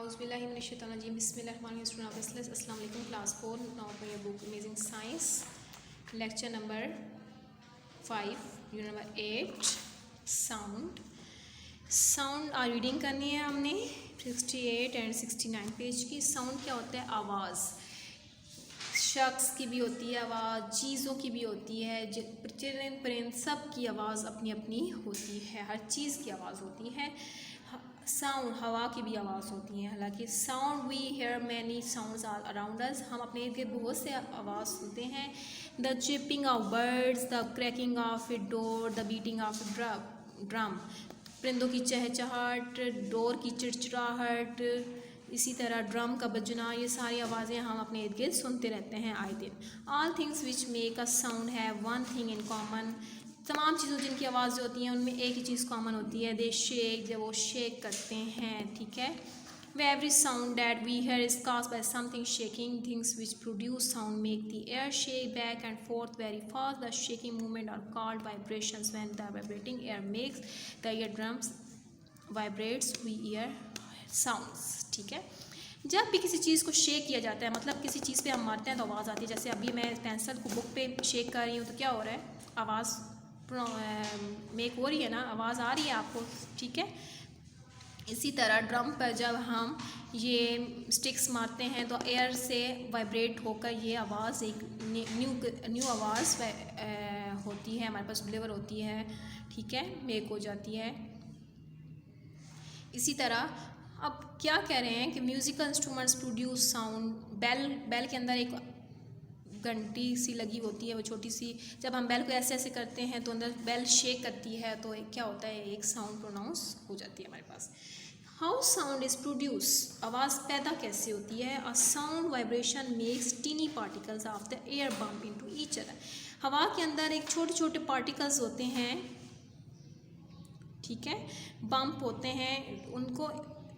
Auzubillahiminash-shaytanir-rajim. Bismillahir-rahmanir-rahim. Assalamu alaikum class 4. Now for your book Amazing Science. Lecture number 5. Unit number 8. Sound. Sound reading करनी है हमने 68 and 69 page की. Sound क्या होता है? आवाज़. शख्स की भी होती है आवाज़, चीज़ों की भी होती है, चिड़िन परिंद सब की आवाज़ अपनी अपनी होती है. हर चीज़ की आवाज़ होती है. साउंड, हवा की भी आवाज़ होती है. हालांकि sound we hear many sounds are around us. हम अपने इर्द गिर्द बहुत से आवाज़ सुनते हैं. The chirping of birds, the cracking of a door, the beating of drum. परिंदों की चहचहाहट, डोर की चिड़चिड़ाहट, इसी तरह ड्रम का बजना, ये सारी आवाज़ें हम अपने इर्द गिर्द सुनते रहते हैं आए दिन. All things which make a sound have one thing in common. तमाम चीज़ों जिनकी आवाज़ होती हैं उनमें एक ही चीज़ कॉमन होती है. दे शेक, जब वो शेक करते हैं. ठीक है. Every sound that we hear is caused by something shaking. Things which produce sound make the air shake back and forth very fast. The shaking movement are called vibrations. When the vibrating air makes the eardrums vibrates, we hear sounds. ठीक है. जब भी किसी चीज़ को shake किया जाता है, मतलब किसी चीज़ पे हम मारते हैं तो आवाज़ आती है. जैसे अभी मैं पेंसिल को बुक पे शेक कर रही हूँ तो क्या हो रहा है? आवाज़ मेक हो रही है ना, आवाज़ आ रही है आपको. ठीक है. इसी तरह ड्रम पर जब हम ये स्टिक्स मारते हैं तो एयर से वाइब्रेट होकर ये आवाज़ एक न्यू आवाज़ होती है, हमारे पास डिलीवर होती है. ठीक है. मेक हो जाती है. इसी तरह अब क्या कह रहे हैं कि musical instruments produce sound. Bell के अंदर एक घंटी सी लगी होती है, वो छोटी सी. जब हम बेल को ऐसे ऐसे करते हैं तो अंदर बेल शेक करती है तो क्या होता है? एक साउंड प्रोनाउंस हो जाती है हमारे पास. How sound is produce. आवाज़ पैदा कैसे होती है? A sound vibration makes tiny particles of the air bump into each other. हवा के अंदर एक छोटे छोटे पार्टिकल्स होते हैं. ठीक है. बम्प होते हैं, उनको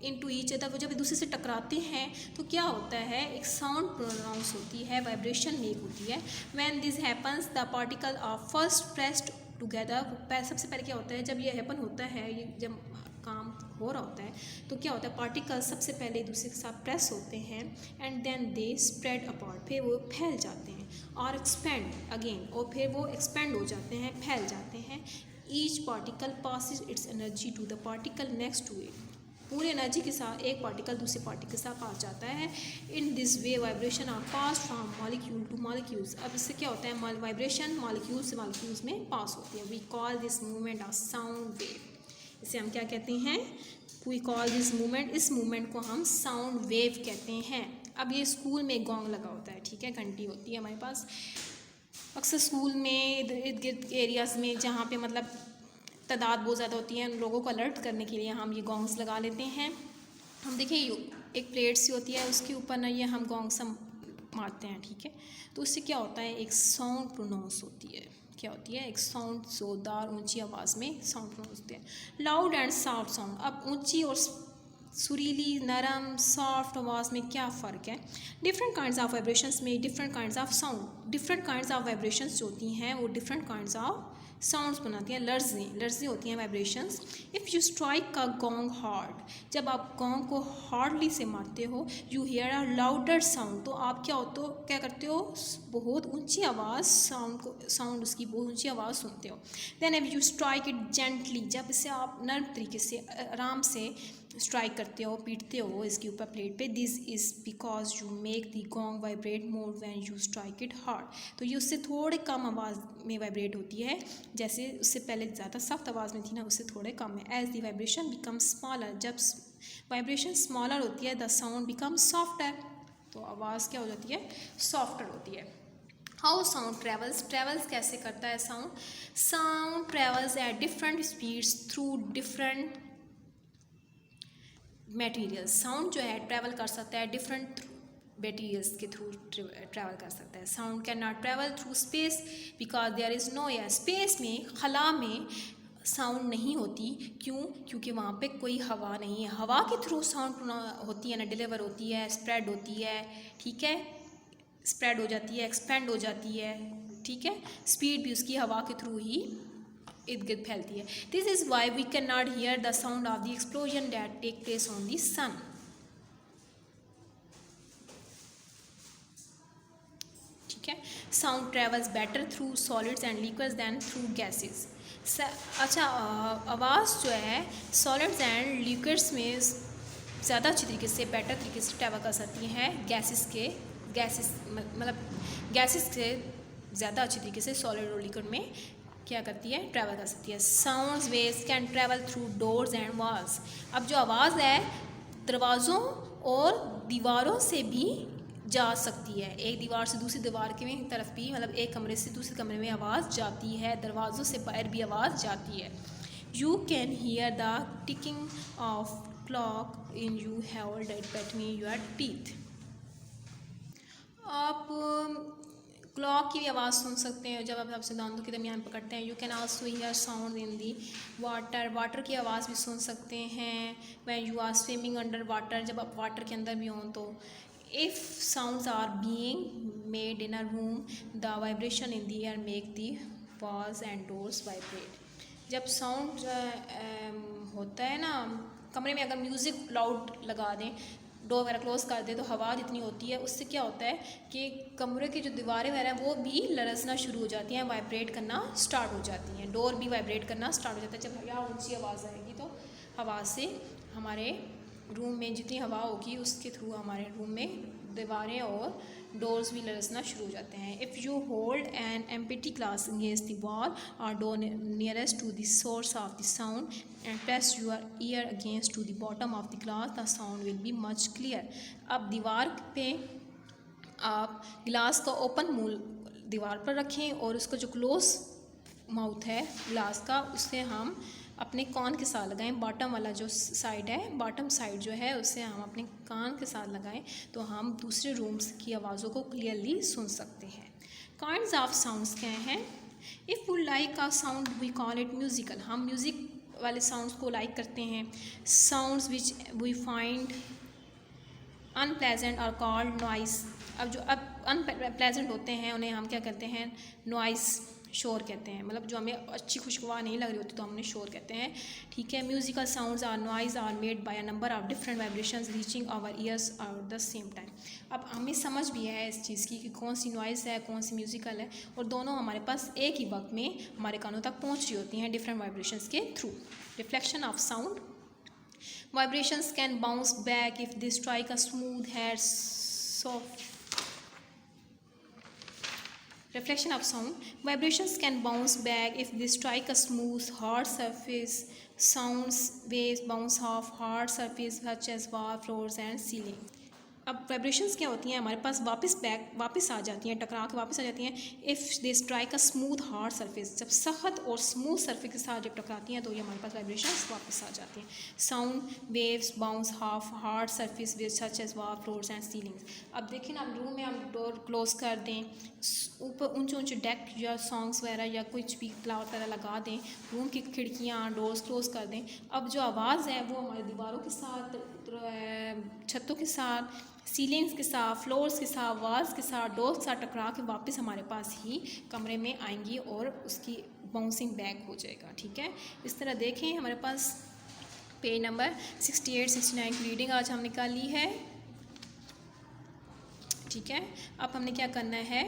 इनटू ईच अदर, वो जब एक दूसरे से टकराते हैं तो क्या होता है? एक साउंड प्रोनाउंस होती है, वाइब्रेशन मेक होती है. When this happens the particle are first pressed together. सबसे पहले क्या होता है जब ये हैपन होता है, ये जब काम हो रहा होता है तो क्या होता है? पार्टिकल्स सबसे पहले एक दूसरे के साथ प्रेस होते हैं and then they spread apart. फिर वो फैल जाते हैं. और एक्सपेंड अगेन, और फिर वो एक्सपेंड हो जाते हैं, फैल जाते हैं. Each particle passes its energy to the particle next to it. पूरी एनर्जी के साथ एक पार्टिकल दूसरे पार्टिकल के साथ पास जाता है. In this way vibration are pass from molecule to molecules. अब इससे क्या होता है? वाइब्रेशन मॉलिक्यूल से मॉलिक्यूल्स में पास होती है. We call this movement a sound wave. इसे हम क्या कहते हैं? वी कॉल दिस मूवमेंट, इस मूवमेंट को हम साउंड वेव कहते हैं. अब ये स्कूल में गोंग लगा होता है. ठीक है. घंटी होती है हमारे पास. अक्सर स्कूल में इर्द गिर्द एरियाज़ में जहाँ पे मतलब तादाद बहुत ज़्यादा होती है, उन लोगों को अलर्ट करने के लिए हम ये गोंग्स लगा लेते हैं. हम देखिए एक प्लेट सी होती है, उसके ऊपर ना ये हम गोंग्स मारते हैं. ठीक है. तो उससे क्या होता है? एक साउंड प्रोनाउंस होती है. क्या होती है? एक साउंड, जोरदार ऊंची आवाज़ में साउंड प्रोनाउंस होती है. Loud and soft sound. अब ऊंची और सुरीली, नरम, सॉफ्ट आवाज़ में क्या फ़र्क है? डिफरेंट काइंड्स ऑफ वाइब्रेशंस में different kinds of sound. Different kinds of vibrations जो होती हैं वो डिफरेंट काइंड्स ऑफ साउंड्स बनाती हैं. लर्जें होती हैं vibrations. If you strike a gong hard, जब आप गोंग को हार्डली से मारते हो, you here a louder sound, तो आप क्या करते हो? बहुत ऊंची आवाज़, साउंड उसकी बहुत ऊंची आवाज़ सुनते हो. Then if you strike it gently, जब इसे आप नर्म तरीके से आराम से स्ट्राइक करते हो, पीटते हो इसके ऊपर प्लेट पे, this is because you make the gong vibrate more when you strike it hard. तो ये उससे थोड़े कम आवाज़ में वाइब्रेट होती है, जैसे उससे पहले ज़्यादा सख्त आवाज़ में थी ना, उससे थोड़े कम है. As the vibration become smaller, जब वाइब्रेशन स्मॉलर होती है, द साउंड बिकम सॉफ्टर, तो आवाज़ क्या हो जाती है? सॉफ्टर होती है. हाउ साउंड ट्रेवल्स कैसे करता है sound? Sound travels at different speeds through different materials. Sound जो है ट्रैवल कर सकता है डिफरेंट मटेरियल्स के थ्रू ट्रैवल कर सकता है. Sound can not travel through space because there is no air. Space में, खला में साउंड नहीं होती. क्यों? क्योंकि वहाँ पे कोई हवा नहीं है. हवा के थ्रू साउंड होती है ना, डिलीवर होती है, स्प्रेड होती है. ठीक है. स्प्रेड हो जाती है, एक्सपेंड हो जाती है. ठीक है. स्पीड भी उसकी हवा के थ्रू ही इर्द गिर्द फैलती है. This is why we can not hear the sound of the explosion that take place on the sun. ठीक है। Sound travels better through solids and liquids than through gases. अच्छा, आवाज़ जो है सॉलिड्स एंड लिक्विड्स में ज़्यादा अच्छी तरीके से, बेटर तरीके से ट्रैवल कर सकती हैं गैसेस मतलब गैसेस से ज़्यादा अच्छी तरीके से सॉलिड और लिक्विड में क्या करती है, ट्रैवल कर सकती है। Sounds waves can travel through doors and walls. अब जो आवाज़ है दरवाज़ों और दीवारों से भी जा सकती है, एक दीवार से दूसरी दीवार की तरफ भी, मतलब एक कमरे से दूसरे कमरे में आवाज़ जाती है, दरवाज़ों से बाहर भी आवाज़ जाती है। You can hear the ticking of clock in you hold it between your teeth. आप क्लॉक की भी आवाज़ सुन सकते हैं जब आप अपने दांतों के दरमियान पकड़ते हैं। You can also hear sound in the water की आवाज़ भी सुन सकते हैं। When you are swimming under water, जब आप वाटर के अंदर भी हों तो। If sounds are being made in a room the vibration in the air make the walls and doors vibrate. जब साउंड होता है ना कमरे में, अगर म्यूज़िक लाउड लगा दें, डोर वगैरह क्लोज़ कर दे तो हवा जितनी होती है उससे क्या होता है कि कमरे की जो दीवारें वगैरह वो भी लरसना शुरू हो जाती हैं, वाइब्रेट करना स्टार्ट हो जाती हैं, डोर भी वाइब्रेट करना स्टार्ट हो जाता है। जब यहाँ ऊंची आवाज़ आएगी तो हवा से हमारे रूम में जितनी हवा होगी उसके थ्रू हमारे रूम में दीवारें और डोर्स भी लरसना शुरू हो जाते हैं। If you hold an empty glass against the wall or door nearest to the source of the sound and press your ear against to the bottom of the glass the sound will be much clear. अब दीवार पे आप गिलास का open मुंह दीवार पर रखें और उसका जो क्लोज माउथ है ग्लास का उससे हम अपने कान के साथ लगाएं, बॉटम वाला जो साइड है, बॉटम साइड जो है उससे हम अपने कान के साथ लगाएं तो हम दूसरे रूम्स की आवाज़ों को क्लियरली सुन सकते हैं। काइंड्स ऑफ साउंड्स क्या हैं? If we like a sound we call it musical. हम म्यूज़िक वाले साउंड्स को लाइक करते हैं। Sounds which we find unpleasant are called noise. अब जो अनप्लेजेंट होते हैं उन्हें हम क्या कहते हैं? नॉइस, शोर कहते हैं। मतलब जो हमें अच्छी खुशगवार नहीं लग रही होती तो हम उन्हें शोर कहते हैं, ठीक है। Musical sounds or noise are made by a number of different vibrations reaching our ears at the same time. अब हमें समझ भी है इस चीज़ की कि कौन सी नॉइज़ है, कौन सी म्यूजिकल है, और दोनों हमारे पास एक ही वक्त में हमारे कानों तक पहुँच रही होती हैं डिफरेंट वाइब्रेशंस के through. Reflection of sound, vibrations can bounce back if they strike a smooth hair soft. Reflection of sound, vibrations can bounce back if they strike a smooth hard surface. Sounds waves bounce off hard surface such as wall, floors and ceiling. अब vibrations क्या होती हैं, हमारे पास वापस आ जाती हैं, टकरा के वापस आ जाती हैं if they strike a smooth hard surface. जब सख्त और स्मूथ सरफेस के साथ जब टकराती हैं तो ये हमारे पास वाइब्रेशंस वापस आ जाती हैं। Sound waves bounce off hard surface with such as wall, floors and ceilings. अब देखिए ना, रूम में हम डोर क्लोज कर दें, ऊपर ऊंचे ऊंचे डेक या सॉन्ग्स वगैरह या कुछ भी फ्लावर वगैरह लगा दें, रूम की खिड़कियाँ डोर्स क्लोज कर दें, अब जो आवाज़ है वो हमारी दीवारों के साथ, छतों के साथ, सीलिंग्स के साथ, फ्लोर्स के साथ, वॉल्स के साथ, डोर्स के साथ टकरा के वापस हमारे पास ही कमरे में आएंगी और उसकी बाउंसिंग बैक हो जाएगा, ठीक है। इस तरह देखें हमारे पास पेज नंबर 68-69 की रीडिंग आज हम निकाली है, ठीक है। अब हमने क्या करना है,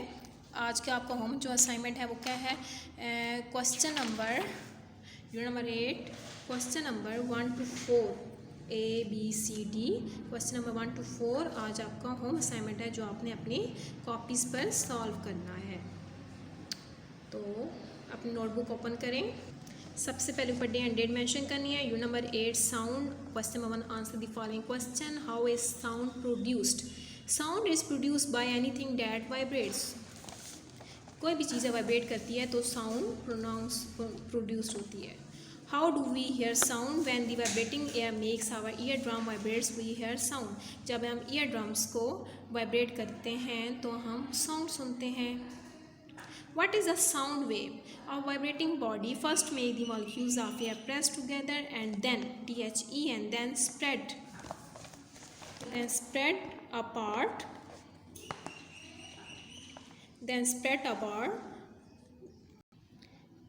आज का आपका होम जो असाइनमेंट है वो क्या है, question number 8, question number 1 to 4 ABCD, question number 1 to 4 आज आपका होम असाइनमेंट है जो आपने अपनी कॉपीज़ पर सॉल्व करना है। तो अपनी नोटबुक ओपन करें, सबसे पहले ऊपर डे एंड डेट मेंशन करनी है। Unit number 8 sound, question number 1 answer the following question, how is sound produced? Sound is produced by anything that vibrates. कोई भी चीज़ें वाइब्रेट करती है तो साउंड प्रोड्यूस्ड होती है। How do we hear sound? When the vibrating air makes our eardrum vibrates, we hear sound. जब हम ear drums को वाइब्रेट करते हैं तो हम साउंड सुनते हैं। What is a sound wave? A vibrating body first make the molecules of air press together and then THE and then spread apart.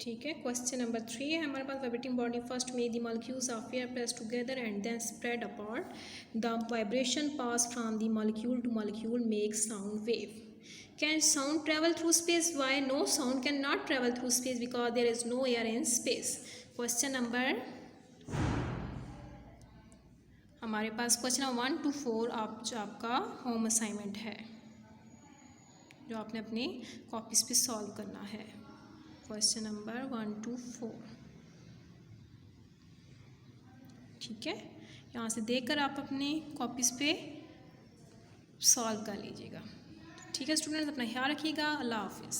ठीक है। क्वेश्चन नंबर 3 है हमारे पास, vibrating body first make the molecules of air press together and then spread apart, the vibration pass from the molecule to molecule make sound wave. Can sound travel through space? Why? No, sound cannot travel through space because there is no air in space. Question number, हमारे पास question 1 to 4 आपका home assignment है जो आपने अपनी copies पे solve करना है। Question number 1 to 4, ठीक है, यहाँ से देखकर आप अपनी कॉपीज़ पे सॉल्व कर लीजिएगा। ठीक है स्टूडेंट्स, अपना ख्याल रखिएगा। अल्लाह हाफिज़।